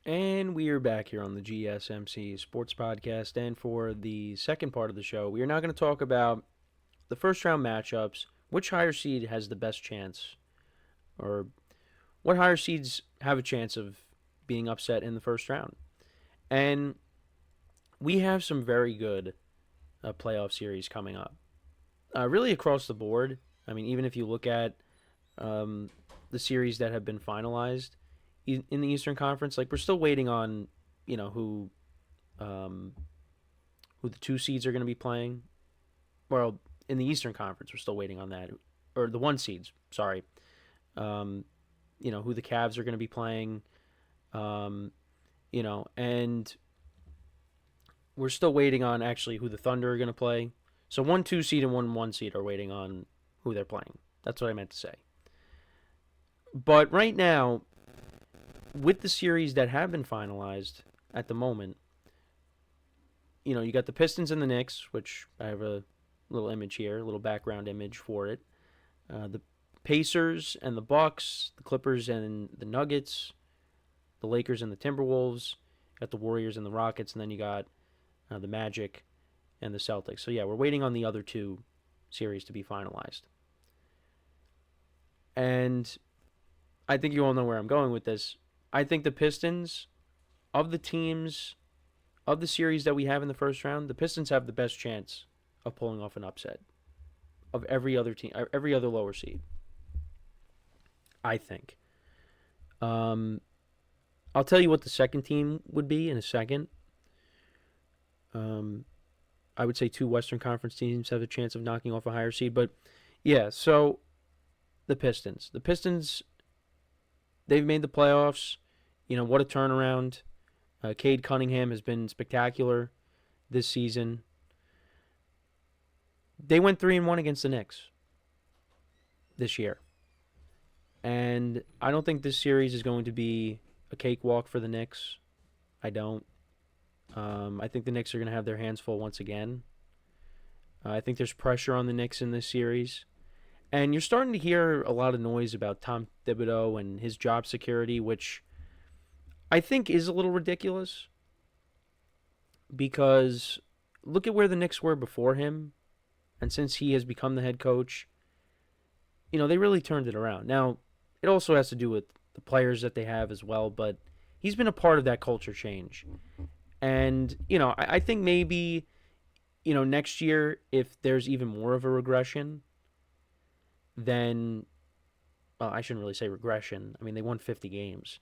And we are back here on the GSMC Sports Podcast. And for the second part of the show, we are now going to talk about the first round matchups. Which higher seed has the best chance? Or what higher seeds have a chance of being upset in the first round? And we have some very good playoff series coming up. Really across the board. I mean, even if you look at um, the series that have been finalized in the Eastern Conference, like we're still waiting on, you know, um, who the two seeds are going to be playing. Well, in the Eastern Conference, we're still waiting on that, or the one seeds. Sorry, um, who the Cavs are going to be playing. Um, and we're still waiting on actually who the Thunder are going to play. So 1 2 seed and 1 1 seed are waiting on who they're playing. That's what I meant to say. But right now, with the series that have been finalized at the moment, you got the Pistons and the Knicks, which I have a little image here, a little background image for it. The Pacers and the Bucks, the Clippers and the Nuggets, the Lakers and the Timberwolves. You got the Warriors and the Rockets, and then you got the Magic and the Celtics. So yeah, we're waiting on the other two series to be finalized. And I think you all know where I'm going with this. I think the Pistons, of the teams, of the series that we have in the first round, the Pistons have the best chance of pulling off an upset of every other team, every other lower seed. I think. Um, I'll tell you what the second team would be in a second. Um, I would say two Western Conference teams have a chance of knocking off a higher seed, but yeah. So the Pistons, they've made the playoffs. What a turnaround. Cade Cunningham has been spectacular this season. They went 3-1 against the Knicks this year. And I don't think this series is going to be a cakewalk for the Knicks. I don't. I think the Knicks are going to have their hands full once again. I think there's pressure on the Knicks in this series. And you're starting to hear a lot of noise about Tom Thibodeau and his job security, which I think is a little ridiculous. Because look at where the Knicks were before him. And since he has become the head coach, they really turned it around. Now, it also has to do with the players that they have as well, but he's been a part of that culture change. And, I think maybe, next year, if there's even more of a regression, then, I shouldn't really say regression. I mean, they won 50 games.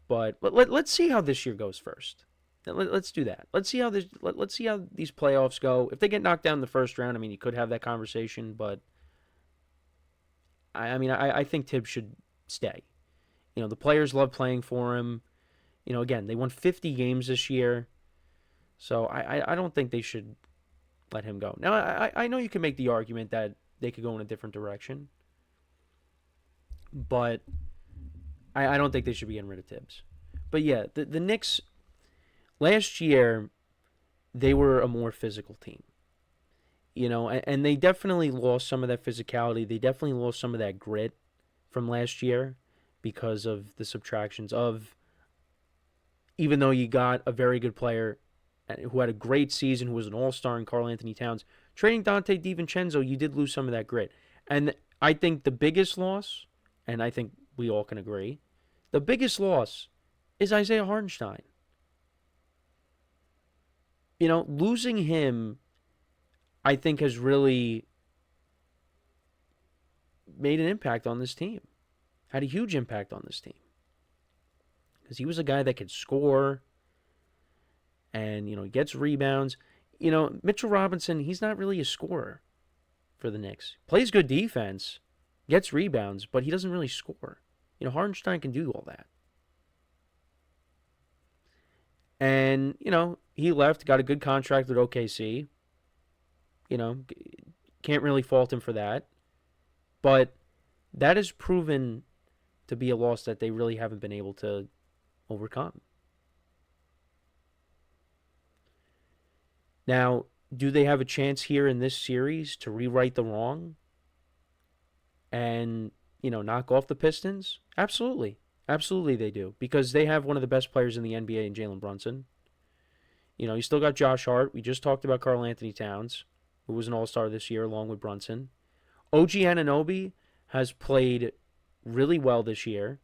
But let's see how this year goes first. Let's do that. Let's see how these playoffs go. If they get knocked down in the first round, I mean, you could have that conversation, but I think Tibbs should stay. The players love playing for him. Again, they won 50 games this year, so I don't think they should let him go. Now, I know you can make the argument that they could go in a different direction, but I don't think they should be getting rid of Tibbs. But yeah, the Knicks, last year, they were a more physical team. And they definitely lost some of that physicality. They definitely lost some of that grit from last year because of the subtractions of, even though you got a very good player who had a great season, who was an all-star in Karl Anthony Towns, trading Dante DiVincenzo, you did lose some of that grit. And I think the biggest loss, and I think we all can agree, the biggest loss is Isaiah Hartenstein. Losing him, I think, has really made an impact on this team. Had a huge impact on this team. Because he was a guy that could score and, gets rebounds. Mitchell Robinson, he's not really a scorer for the Knicks. Plays good defense, gets rebounds, but he doesn't really score. Hartenstein can do all that. And, he left, got a good contract with OKC. Can't really fault him for that. But that has proven to be a loss that they really haven't been able to overcome. Now, do they have a chance here in this series to rewrite the wrong and, knock off the Pistons? Absolutely. Absolutely, they do because they have one of the best players in the NBA in Jalen Brunson. You still got Josh Hart. We just talked about Karl Anthony Towns, who was an All-Star this year along with Brunson. OG Anunoby has played really well this year.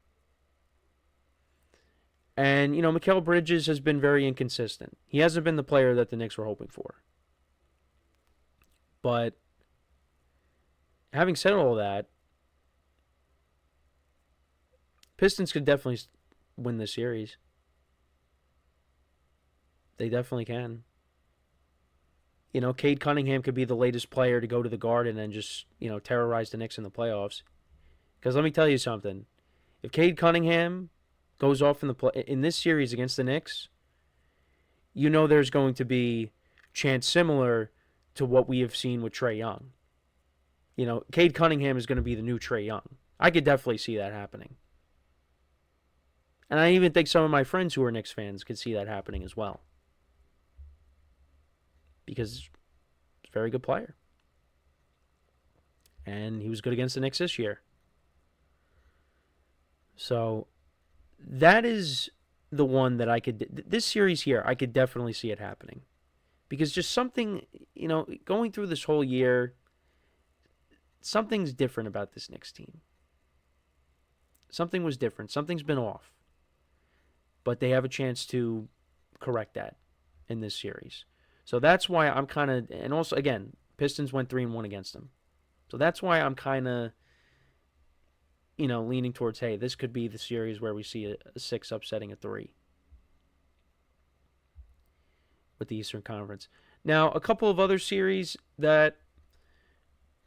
And, Mikal Bridges has been very inconsistent. He hasn't been the player that the Knicks were hoping for. But having said all that, Pistons could definitely win this series. They definitely can. Cade Cunningham could be the latest player to go to the Garden and just, terrorize the Knicks in the playoffs. Because let me tell you something. If Cade Cunningham goes off in this series against the Knicks, there's going to be chance similar to what we have seen with Trae Young. Cade Cunningham is going to be the new Trae Young. I could definitely see that happening. And I even think some of my friends who are Knicks fans could see that happening as well. Because he's a very good player. And he was good against the Knicks this year. So that is the one that this series here, I could definitely see it happening. Because just something, going through this whole year, something's different about this Knicks team. Something was different. Something's been off. But they have a chance to correct that in this series. So that's why I'm kind of, and also, again, Pistons went 3-1 against them. So that's why I'm kind of, leaning towards, hey, this could be the series where we see a 6 upsetting a 3 with the Eastern Conference. Now, a couple of other series that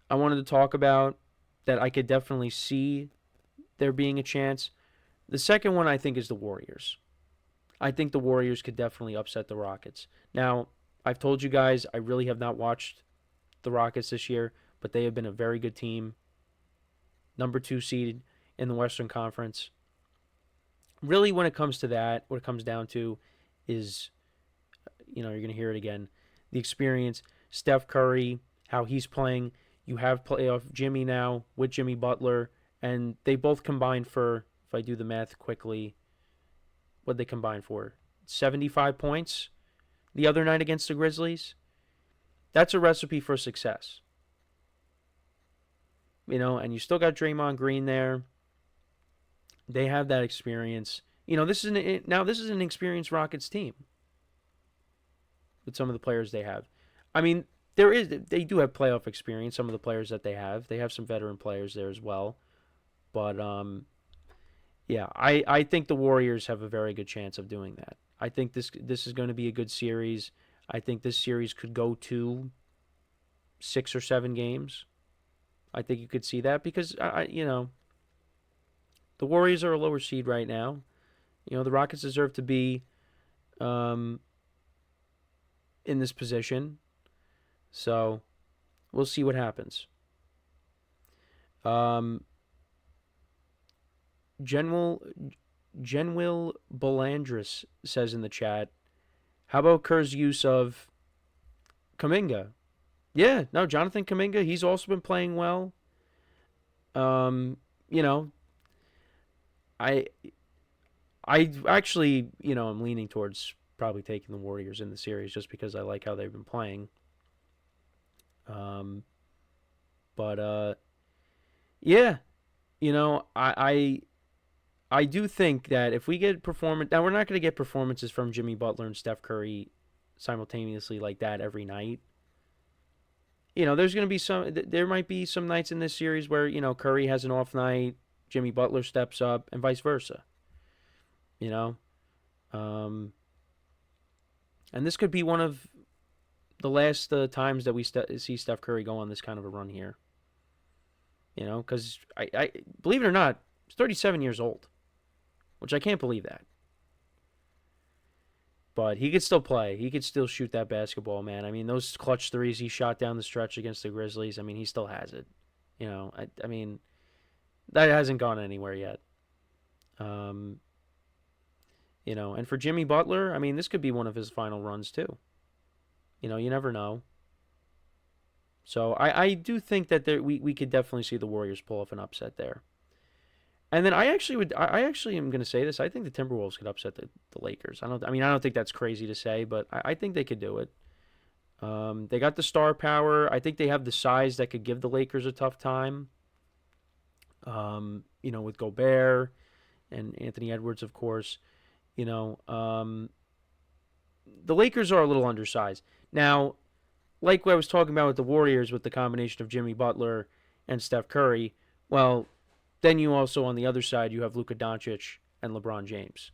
I wanted to talk about that I could definitely see there being a chance. The second one, I think, is the Warriors. I think the Warriors could definitely upset the Rockets. Now, I've told you guys I really have not watched the Rockets this year, but they have been a very good team. Number 2 seed in the Western Conference. Really, when it comes to that, what it comes down to is, you're going to hear it again, the experience. Steph Curry, how he's playing. You have playoff Jimmy now with Jimmy Butler, and they both combined for, if I do the math quickly, what they combined for? 75 points the other night against the Grizzlies. That's a recipe for success. And you still got Draymond Green there. They have that experience. This is an experienced Rockets team with some of the players they have. I mean, they do have playoff experience. Some of the players that they have some veteran players there as well. But yeah, I think the Warriors have a very good chance of doing that. I think this is going to be a good series. I think this series could go to 6 or 7 games. I think you could see that because the Warriors are a lower seed right now. The Rockets deserve to be in this position. So we'll see what happens. Genwil Belandris says in the chat, how about Kerr's use of Kuminga? Yeah, no, Jonathan Kuminga, he's also been playing well. I actually, I'm leaning towards probably taking the Warriors in the series just because I like how they've been playing. But yeah, I do think that if we get performance, now we're not going to get performances from Jimmy Butler and Steph Curry simultaneously like that every night. There's going to be there might be some nights in this series where, Curry has an off night, Jimmy Butler steps up, and vice versa. And this could be one of the last times that we see Steph Curry go on this kind of a run here. Because I believe it or not, he's 37 years old, which I can't believe that. But he could still play. He could still shoot that basketball, man. I mean, those clutch threes he shot down the stretch against the Grizzlies, I mean, he still has it. I mean, that hasn't gone anywhere yet. And for Jimmy Butler, I mean, this could be one of his final runs too. You never know. So I do think that we could definitely see the Warriors pull off an upset there. And then I actually am going to say this. I think the Timberwolves could upset the Lakers. I don't think that's crazy to say, but I think they could do it. They got the star power. I think they have the size that could give the Lakers a tough time. With Gobert and Anthony Edwards, of course. You know, the Lakers are a little undersized. Now, like what I was talking about with the Warriors with the combination of Jimmy Butler and Steph Curry, well, then you also on the other side you have Luka Doncic and LeBron James.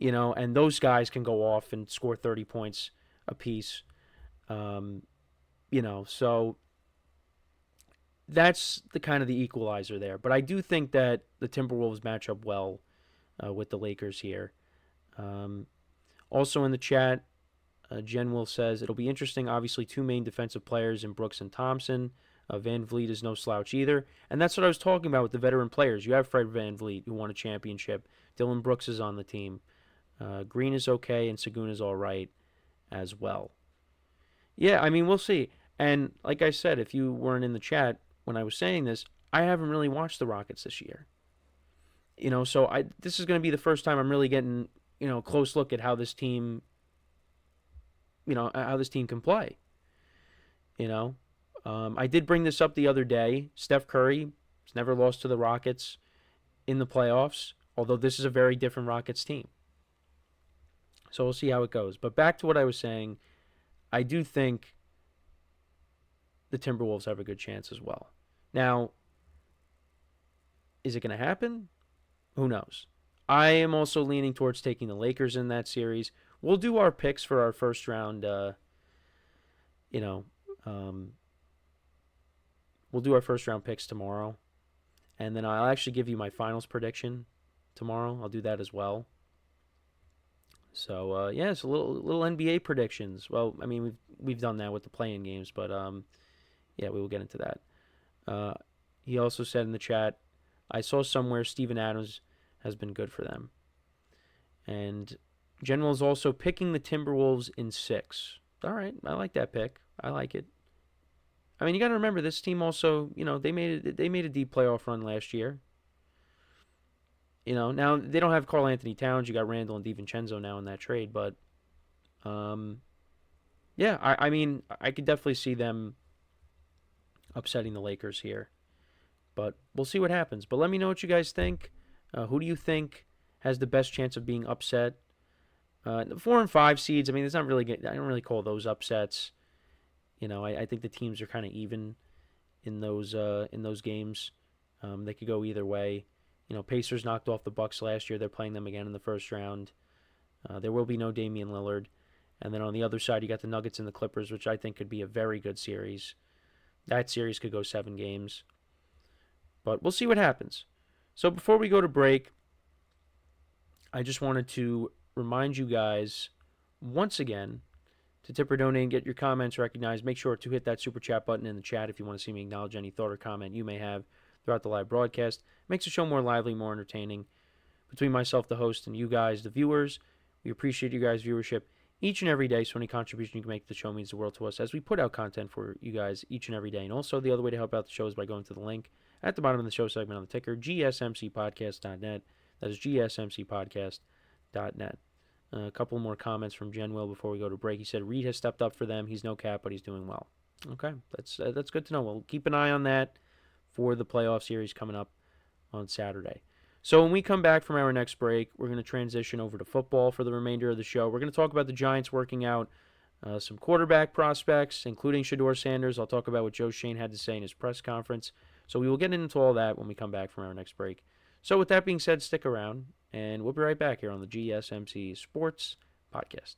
And those guys can go off and score 30 points apiece. Um, so that's the kind of the equalizer there. But I do think that the Timberwolves match up well with the Lakers here. Um, Also in the chat, Jen Will says it'll be interesting. Obviously, two main defensive players in Brooks and Thompson. Van Vliet is no slouch either, and that's what I was talking about with the veteran players. You have Fred Van Vliet, who won a championship. Dylan Brooks is on the team. Green is okay, and Sagoon is all right as well. Yeah, we'll see. And like I said, if you weren't in the chat when I was saying this, I haven't really watched the Rockets this year. So this is going to be the first time I'm really getting a close look at how this team can play. I did bring this up the other day. Steph Curry has never lost to the Rockets in the playoffs, although this is a very different Rockets team. So we'll see how it goes. But back to what I was saying, I do think the Timberwolves have a good chance as well. Now, is it going to happen? Who knows? I am also leaning towards taking the Lakers in that series. We'll do our picks for our first round. We'll do our first round picks tomorrow, and then I'll actually give you my finals prediction tomorrow. I'll do that as well. So yeah, it's a little NBA predictions. Well, we've done that with the play-in games, but yeah, we will get into that. He also said in the chat, I saw somewhere Steven Adams has been good for them. And General is also picking the Timberwolves in 6. All right, I like that pick. I like it. You got to remember this team also. They made a deep playoff run last year. Now they don't have Karl Anthony Towns. You got Randall and DiVincenzo now in that trade, but yeah, I could definitely see them upsetting the Lakers here. But we'll see what happens. But let me know what you guys think. Who do you think has the best chance of being upset? The 4 and 5 seeds. It's not really good. I don't really call those upsets. I think the teams are kind of even in those games. They could go either way. Pacers knocked off the Bucks last year. They're playing them again in the first round. There will be no Damian Lillard. And then on the other side, you got the Nuggets and the Clippers, which I think could be a very good series. That series could go 7 games. But we'll see what happens. So before we go to break, I just wanted to remind you guys once again to tip or donate and get your comments recognized. Make sure to hit that super chat button in the chat if you want to see me acknowledge any thought or comment you may have throughout the live broadcast. Makes the show more lively, more entertaining. Between myself, the host, and you guys, the viewers, we appreciate you guys' viewership each and every day. So any contribution you can make to the show means the world to us as we put out content for you guys each and every day. And also the other way to help out the show is by going to the link at the bottom of the show segment on the ticker, GSMCPodcast.net. That is GSMCPodcast.net. A couple more comments from Jen Will before we go to break. He said Reed has stepped up for them. He's no cap, but he's doing well. Okay, that's good to know. We'll keep an eye on that for the playoff series coming up on Saturday. So when we come back from our next break, we're going to transition over to football for the remainder of the show. We're going to talk about the Giants working out some quarterback prospects, including Shedeur Sanders. I'll talk about what Joe Schoen had to say in his press conference. So we will get into all that when we come back from our next break. So with that being said, stick around, and we'll be right back here on the GSMC Sports Podcast.